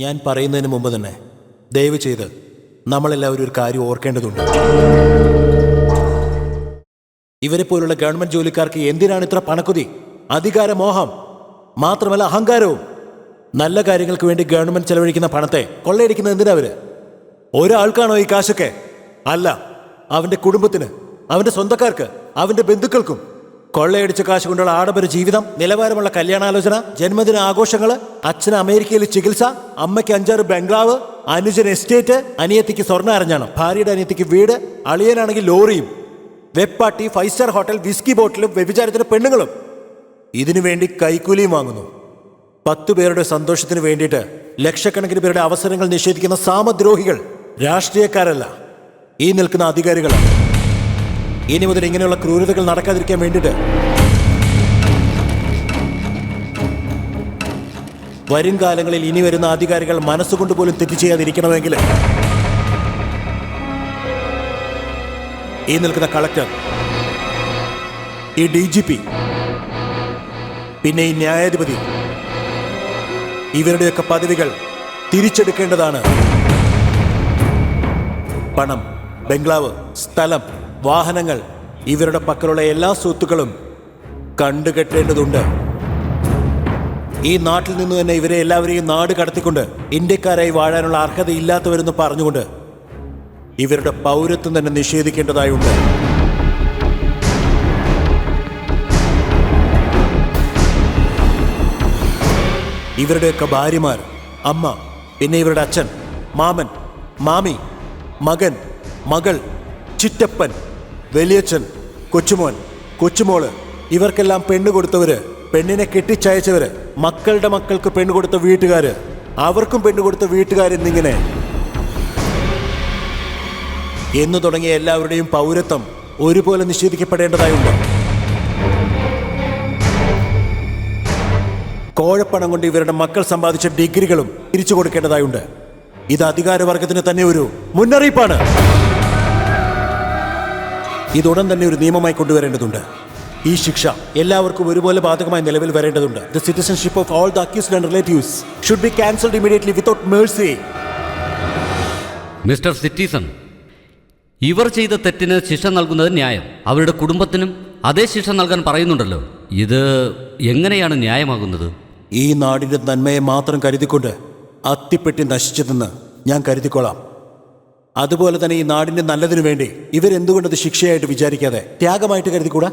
ഞാൻ പറയുന്നതിന് മുമ്പ് തന്നെ ദയവ് ചെയ്ത് നമ്മളെല്ലാവരും ഒരു കാര്യം ഓർക്കേണ്ടതുണ്ട്. ഇവരെ പോലുള്ള ഗവൺമെന്റ് ജോലിക്കാർക്ക് എന്തിനാണ് ഇത്ര പണക്കുതി, അധികാരമോഹം, മാത്രമല്ല അഹങ്കാരവും? നല്ല കാര്യങ്ങൾക്ക് വേണ്ടി ഗവൺമെന്റ് ചെലവഴിക്കുന്ന പണത്തെ കൊള്ളയടിക്കുന്നത് എന്തിനാ അവര്? ഒരാൾക്കാണോ ഈ കാശൊക്കെ? അല്ല, അവന്റെ കുടുംബത്തിന്, അവന്റെ സ്വന്തക്കാർക്ക്, അവന്റെ ബന്ധുക്കൾക്കും. കൊള്ളയടിച്ച കാശ് കൊണ്ടുള്ള ആഡംബര ജീവിതം, നിലവാരമുള്ള കല്യാണാലോചന, ജന്മദിന ആഘോഷങ്ങള്, അച്ഛന് അമേരിക്കയിൽ ചികിത്സ, അമ്മയ്ക്ക് 5-6 ബംഗ്ലാവ്, അനുജന് എസ്റ്റേറ്റ്, അനിയത്തിക്ക് സ്വർണ്ണ അരഞ്ഞാണം, ഭാര്യയുടെ അനിയത്തിക്ക് വീട്, അളിയനാണെങ്കിൽ ലോറിയും, web party, 5 star hotel, whisky ബോട്ടിലും, വ്യഭിചാരത്തിന് പെണ്ണുങ്ങളും. ഇതിനു വേണ്ടി കൈക്കൂലിയും വാങ്ങുന്നു. 10 പേരുടെ സന്തോഷത്തിന് വേണ്ടിയിട്ട് ലക്ഷക്കണക്കിന് പേരുടെ അവസരങ്ങൾ നിഷേധിക്കുന്ന സാമദ്രോഹികൾ രാഷ്ട്രീയക്കാരല്ല, ഈ നിൽക്കുന്ന അധികാരികളാണ്. ഇനി മുതൽ ഇങ്ങനെയുള്ള ക്രൂരതകൾ നടക്കാതിരിക്കാൻ വേണ്ടിയിട്ട് വരും കാലങ്ങളിൽ ഇനി വരുന്ന അധികാരികൾ മനസ്സുകൊണ്ട് പോലും തെറ്റ് ചെയ്യാതിരിക്കണമെങ്കിൽ ഈ നിൽക്കുന്ന കളക്ടർ, ഈ DGP, പിന്നെ ഈ ന്യായാധിപതി, ഇവരുടെയൊക്കെ പദവികൾ തിരിച്ചെടുക്കേണ്ടതാണ്. പണം, ബംഗ്ലാവ്, സ്ഥലം, വാഹനങ്ങൾ, ഇവരുടെ പക്കലുള്ള എല്ലാ സ്വത്തുക്കളും കണ്ടുകെട്ടേണ്ടതുണ്ട്. ഈ നാട്ടിൽ നിന്ന് തന്നെ ഇവരെ എല്ലാവരെയും നാട് കടത്തിക്കൊണ്ട് ഇന്ത്യക്കാരായി വാഴാനുള്ള അർഹതയില്ലാത്തവരെന്ന് പറഞ്ഞുകൊണ്ട് ഇവരുടെ പൗരത്വം തന്നെ നിഷേധിക്കേണ്ടതായുണ്ട്. ഇവരുടെയൊക്കെ ഭാര്യമാർ, അമ്മ, പിന്നെ ഇവരുടെ അച്ഛൻ, മാമൻ, മാമി, മകൻ, മകൾ, ചിറ്റപ്പൻ, വലിയച്ഛൻ, കൊച്ചുമോൻ, കൊച്ചുമോള്, ഇവർക്കെല്ലാം പെണ്ണ് കൊടുത്തവര്, പെണ്ണിനെ കെട്ടിച്ചയച്ചവര്, മക്കളുടെ മക്കൾക്ക് പെണ്ണ് കൊടുത്ത വീട്ടുകാര്, അവർക്കും പെണ്ണ് കൊടുത്ത വീട്ടുകാരെന്നിങ്ങനെ എന്നു തുടങ്ങിയ എല്ലാവരുടെയും പൗരത്വം ഒരുപോലെ നിഷേധിക്കപ്പെടേണ്ടതായുണ്ട്. കോഴപ്പണം കൊണ്ട് ഇവരുടെ മക്കൾ സമ്പാദിച്ച ഡിഗ്രികളും തിരിച്ചു കൊടുക്കേണ്ടതായുണ്ട്. ഇത് അധികാരവർഗത്തിന് തന്നെ ഒരു മുന്നറിയിപ്പാണ്. ഇതുടൻ തന്നെ ഒരു നിയമമായി കൊണ്ടുവരേണ്ടതുണ്ട്. ഈ ശിക്ഷ എല്ലാവർക്കും ഒരുപോലെ ബാധകമായി നിലവിൽ വരേണ്ടതുണ്ട്. The citizenship of all the accused and relatives should be cancelled immediately without mercy. Mister citizen, ഇവർ ചെയ്ത തെറ്റിന് ശിക്ഷ നൽകുന്നത് ന്യായം. അവരുടെ കുടുംബത്തിനും അതേ ശിക്ഷ നൽകാൻ പറയുന്നുണ്ടല്ലോ. ഇത് എങ്ങനെയാണ് ന്യായമാകുന്നത്? ഈ നാടിന്റെ നന്മയെ മാത്രം കരുതിക്കൊണ്ട് അത്തിപ്പെട്ടി നശിച്ചതെന്ന് ഞാൻ കരുതിക്കൊള്ളാം. അതുപോലെ തന്നെ ഈ നാടിന്റെ നല്ലതിനു വേണ്ടി ഇവരെന്തുകൊണ്ടത് ശിക്ഷയായിട്ട് വിചാരിക്കാതെ ത്യാഗമായിട്ട് കരുതിക്കൂടാ?